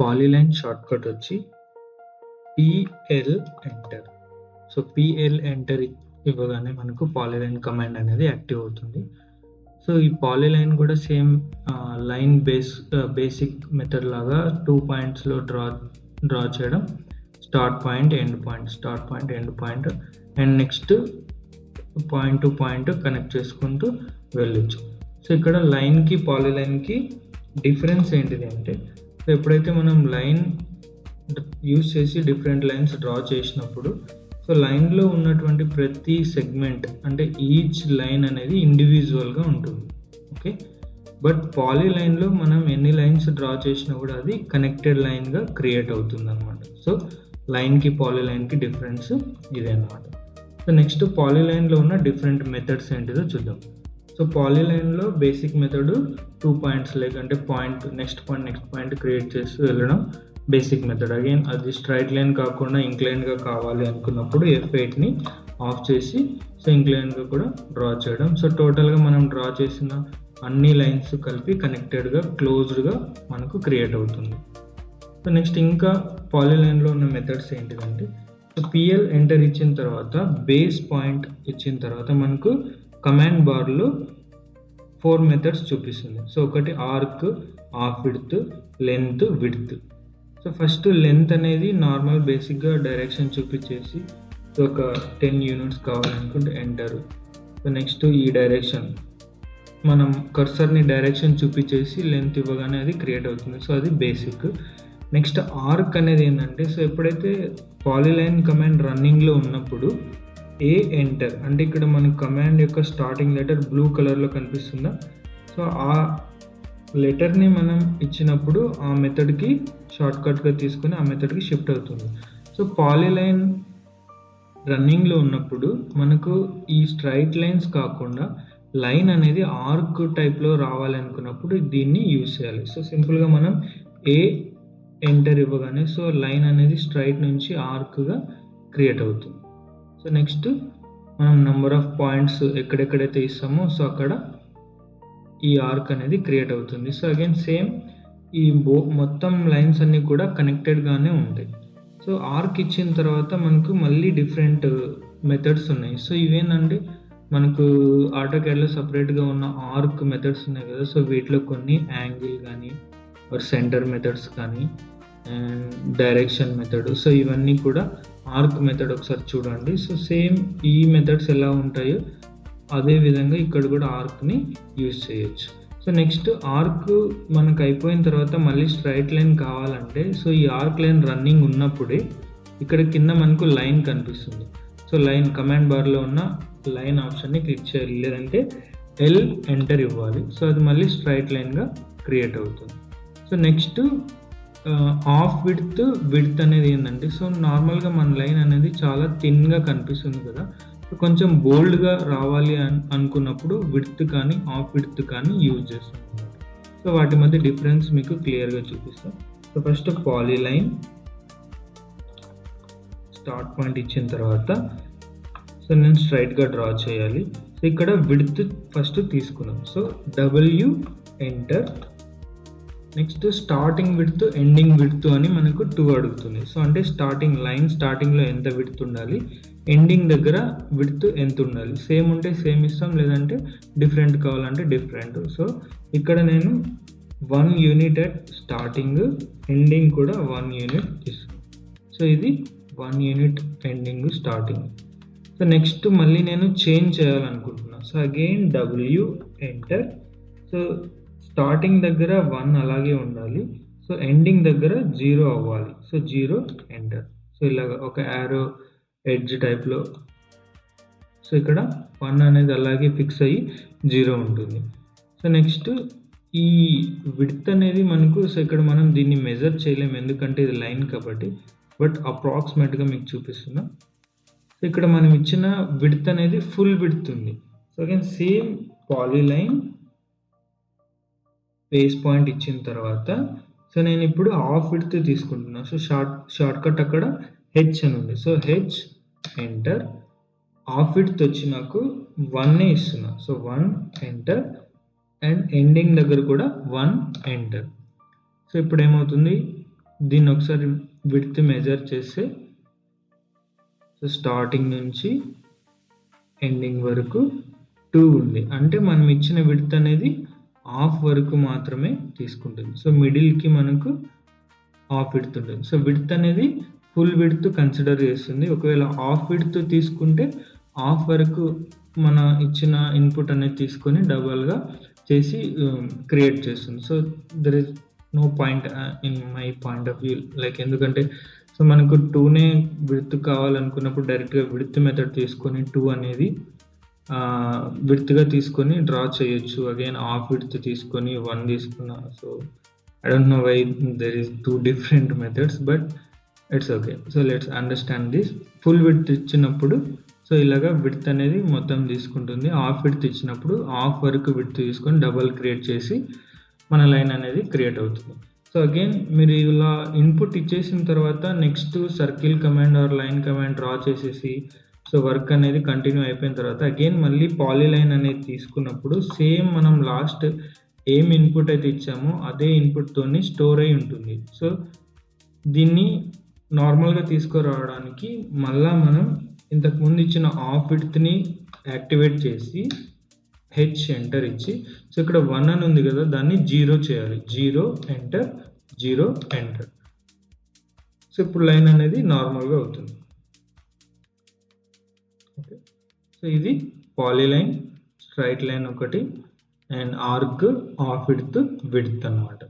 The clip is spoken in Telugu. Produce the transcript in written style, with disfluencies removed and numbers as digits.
పాలీలైన్ షార్ట్కట్ వచ్చి PL enter. So PL enter ఇవ్వగానే మనకు పాలీలైన్ కమాండ్ అనేది యాక్టివ్ అవుతుంది. సో ఈ పాలీలైన్ కూడా సేమ్ లైన్ బేసిక్ మెథడ్ లాగా 2 పాయింట్స్లో డ్రా చేయడం, start point end point and next point to point connect చేసుకుంటూ వెళ్ళొచ్చు. సో ఇక్కడ లైన్కి పాలీలైన్కి డిఫరెన్స్ ఏంటిది అంటే, సో ఎప్పుడైతే మనం లైన్ యూజ్ చేసి డిఫరెంట్ లైన్స్ డ్రా చేసినప్పుడు, సో లైన్లో ఉన్నటువంటి ప్రతి సెగ్మెంట్ అంటే ఈచ్ లైన్ అనేది ఇండివిజువల్గా ఉంటుంది. ఓకే, బట్ పాలీలైన్లో మనం ఎన్ని లైన్స్ డ్రా చేసినా కూడా అది కనెక్టెడ్ లైన్గా క్రియేట్ అవుతుంది అనమాట. సో లైన్కి పాలీలైన్కి డిఫరెన్స్ ఇదే అనమాట. సో నెక్స్ట్ పాలీలైన్లో ఉన్న డిఫరెంట్ మెథడ్స్ ఏంటిదో చూద్దాం. సో పాలీలైన్లో బేసిక్ మెథడ్ 2 పాయింట్స్ అంటే పాయింట్ నెక్స్ట్ పాయింట్ క్రియేట్ చేస్తూ వెళ్ళడం బేసిక్ మెథడ్. అగైన్ అది స్ట్రైట్ లైన్ కాకుండా ఇంక్లైన్గా కావాలి అనుకున్నప్పుడు F8ని ఆఫ్ చేసి సో ఇంక్లైన్గా కూడా డ్రా చేయడం. సో టోటల్గా మనం డ్రా చేసిన అన్ని లైన్స్ కలిపి కనెక్టెడ్గా క్లోజ్డ్గా మనకు క్రియేట్ అవుతుంది. సో నెక్స్ట్ ఇంకా పాలీలైన్లో ఉన్న మెథడ్స్ ఏంటిదంటే, సో PL ఎంటర్ ఇచ్చిన తర్వాత బేస్ పాయింట్ ఇచ్చిన తర్వాత మనకు కమాండ్ బార్లో 4 మెథడ్స్ చూపిస్తుంది. సో ఒకటి arc, of width, length, width. So first length అనేది నార్మల్ బేసిక్గా డైరెక్షన్ చూపించేసి ఒక 10 యూనిట్స్ కావాలనుకుంటే ఎంటర్. సో నెక్స్ట్ ఈ డైరెక్షన్ మనం కర్సర్ని డైరెక్షన్ చూపించేసి లెంత్ ఇవ్వగానే అది క్రియేట్ అవుతుంది. సో అది బేసిక్. నెక్స్ట్ ఆర్క్ అనేది ఏంటంటే, సో ఎప్పుడైతే పాలీలైన్ కమాండ్ రన్నింగ్లో ఉన్నప్పుడు ఎంటర్ అంటే ఇక్కడ మన కమాండ్ యొక్క స్టార్టింగ్ లెటర్ బ్లూ కలర్లో కనిపిస్తుందా, సో ఆ లెటర్ని మనం ఇచ్చినప్పుడు ఆ మెథడ్కి షార్ట్కట్గా తీసుకొని ఆ మెథడ్కి షిఫ్ట్ అవుతుంది. సో పాలీలైన్ రన్నింగ్లో ఉన్నప్పుడు మనకు ఈ స్ట్రైట్ లైన్స్ కాకుండా లైన్ అనేది ఆర్క్ టైప్లో రావాలనుకున్నప్పుడు దీన్ని యూజ్ చేయాలి. సో సింపుల్గా మనం ఎంటర్ ఇవ్వగానే సో లైన్ అనేది స్ట్రైట్ నుంచి ఆర్క్గా క్రియేట్ అవుతుంది. సో నెక్స్ట్ మనం నెంబర్ ఆఫ్ పాయింట్స్ ఎక్కడెక్కడైతే ఇస్తామో సో అక్కడ ఈ ఆర్క్ అనేది క్రియేట్ అవుతుంది. సో అగైన్ సేమ్ ఈ మొత్తం లైన్స్ అన్నీ కూడా కనెక్టెడ్గానే ఉంటాయి. సో ఆర్క్ ఇచ్చిన తర్వాత మనకు మళ్ళీ డిఫరెంట్ మెథడ్స్ ఉన్నాయి. సో ఇవేనండి మనకు ఆటోకాడ్లో సపరేట్గా ఉన్న ఆర్క్ మెథడ్స్ ఉన్నాయి కదా. సో వీటిలో కొన్ని యాంగిల్ కానీ సెంటర్ మెథడ్స్ కానీ అండ్ డైరెక్షన్ మెథడ్. సో ఇవన్నీ కూడా ఆర్క్ మెథడ్ ఒకసారి చూడండి. సో సేమ్ ఈ మెథడ్స్ ఎలా ఉంటాయో అదే విధంగా ఇక్కడ కూడా ఆర్క్ని యూజ్ చేయొచ్చు. సో నెక్స్ట్ ఆర్క్ మనకు అయిపోయిన తర్వాత మళ్ళీ స్ట్రైట్ లైన్ కావాలంటే సో ఈ ఆర్క్ లైన్ రన్నింగ్ ఉన్నప్పుడే ఇక్కడ కింద మనకు లైన్ కనిపిస్తుంది. సో లైన్ కమాండ్ బార్లో ఉన్న లైన్ ఆప్షన్ని క్లిక్ చేయాలి, లేదంటే L ఎంటర్ ఇవ్వాలి. సో అది మళ్ళీ స్ట్రైట్ లైన్గా క్రియేట్ అవుతుంది. సో నెక్స్ట్ ఆఫ్ విడ్త్ అనేది ఏంటంటే, సో నార్మల్గా మన లైన్ అనేది చాలా థిన్గా కనిపిస్తుంది కదా. సో కొంచెం బోల్డ్గా రావాలి అనుకున్నప్పుడు విడ్త్ కానీ ఆఫ్ విడ్త్ కానీ యూజ్ చేస్తాం అన్నమాట. సో వాటి మధ్య డిఫరెన్స్ మీకు క్లియర్గా చూపిస్తాం. So first polyline start point ఇచ్చిన తర్వాత సో నేను స్ట్రైట్గా డ్రా చేయాలి. సో ఇక్కడ విడ్త్ ఫస్ట్ తీసుకున్నాం. So W enter. Next starting width ending width అని మనకు 2 అడుగుతుంది. సో అంటే స్టార్టింగ్లో ఎంత విడ్త్ ఉండాలి, ఎండింగ్ దగ్గర విడ్త్ ఎంత ఉండాలి. సేమ్ ఉంటే సేమ్ ఇస్తాం, లేదంటే డిఫరెంట్ కావాలంటే డిఫరెంట్. సో ఇక్కడ నేను 1 యూనిట్ అట్ స్టార్టింగ్, ఎండింగ్ కూడా 1 యూనిట్ ఇస్తాను. సో ఇది 1 unit ending starting. So next మళ్ళీ నేను చేంజ్ చేయాలనుకుంటున్నాను. So again W enter. So starting దగ్గర 1 అలాగే ఉండాలి. సో ఎండింగ్ దగ్గర 0 అవ్వాలి. So 0 enter. సో ఇలాగ ఒక యారో ఎడ్జ్ టైప్లో. సో ఇక్కడ 1 అనేది అలాగే ఫిక్స్ అయ్యి 0 ఉంటుంది. సో నెక్స్ట్ ఈ విడ్త్ అనేది మనకు, సో ఇక్కడ మనం దీన్ని మెజర్ చేయలేము ఎందుకంటే ఇది లైన్ కాబట్టి, బట్ అప్రాక్సిమేట్గా మీకు చూపిస్తున్నా. సో ఇక్కడ మనం ఇచ్చిన విడ్త్ అనేది ఫుల్ విడ్త్ ఉంది. So again same polyline base point ఇచ్చిన తర్వాత సో నేను ఇప్పుడు ఆఫ్ విడ్త్ తీసుకుంటున్నా. సో షార్ట్కట్ అక్కడ H అని ఉంది. So H enter. Of width వచ్చి నాకు 1 ఇస్తున్నా. సో 1 ఎంటర్ అండ్ ఎండింగ్ దగ్గర కూడా 1 ఎంటర్. సో ఇప్పుడు ఏమవుతుంది, దీన్ని ఒకసారి విడ్త్ మెజర్ చేస్తే సో స్టార్టింగ్ నుంచి ఎండింగ్ వరకు 2 ఉంది. అంటే మనం ఇచ్చిన విడ్త్ అనేది హాఫ్ వరకు మాత్రమే తీసుకుంటుంది. సో మిడిల్కి మనకు హాఫ్ విడ్త్ ఉంటుంది. సో విడ్త్ అనేది ఫుల్ విడ్త్ కన్సిడర్ చేస్తుంది. ఒకవేళ హాఫ్ విడ్త్ తీసుకుంటే హాఫ్ వరకు మన ఇచ్చిన ఇన్పుట్ అనేది తీసుకొని డబల్గా చేసి క్రియేట్ చేస్తుంది. So there is no point in my point of view, like ఎందుకంటే సో మనకు 2నే విడ్త్ కావాలనుకున్నప్పుడు డైరెక్ట్గా విడ్త్ మెథడ్ తీసుకొని 2 అనేది విడ్త్గా తీసుకొని డ్రా చేయొచ్చు. అగైన్ హాఫ్ విడ్త్ తీసుకొని 1 తీసుకున్నా. So I don't know why there is 2 different methods, but it's okay. So let's understand this. Full width ఇచ్చినప్పుడు సో ఇలాగా విడ్త్ అనేది మొత్తం తీసుకుంటుంది. హాఫ్ విడ్త్ ఇచ్చినప్పుడు హాఫ్ వరకు విడ్త్ తీసుకొని డబల్ క్రియేట్ చేసి మన లైన్ అనేది క్రియేట్ అవుతుంది. సో అగైన్ మీరు ఇలా ఇన్పుట్ ఇచ్చేసిన తర్వాత next circle command or line command draw చేసేసి సో వర్క్ అనేది కంటిన్యూ అయిపోయిన తర్వాత అగైన్ మళ్ళీ పాలీలైన్ అనేది తీసుకున్నప్పుడు సేమ్ మనం లాస్ట్ ఏం ఇన్పుట్ అయితే ఇచ్చామో అదే ఇన్పుట్ తోని స్టోర్ అయి ఉంటుంది. సో దీన్ని నార్మల్గా తీసుకురావడానికి మళ్ళా మనం ఇంతకు ముందు ఇచ్చిన హాఫ్ విడ్త్ని యాక్టివేట్ చేసి హెచ్ ఎంటర్ ఇచ్చి సో ఇక్కడ 1 అని ఉంది కదా దాన్ని 0 చేయాలి. 0 ఎంటర్ 0 ఎంటర్. సో ఇప్పుడు లైన్ అనేది నార్మల్గా అవుతుంది. ఓకే, సో ఇది పాలీలైన్, స్ట్రైట్ లైన్ ఒకటి, and arc, half width, width అన్నమాట.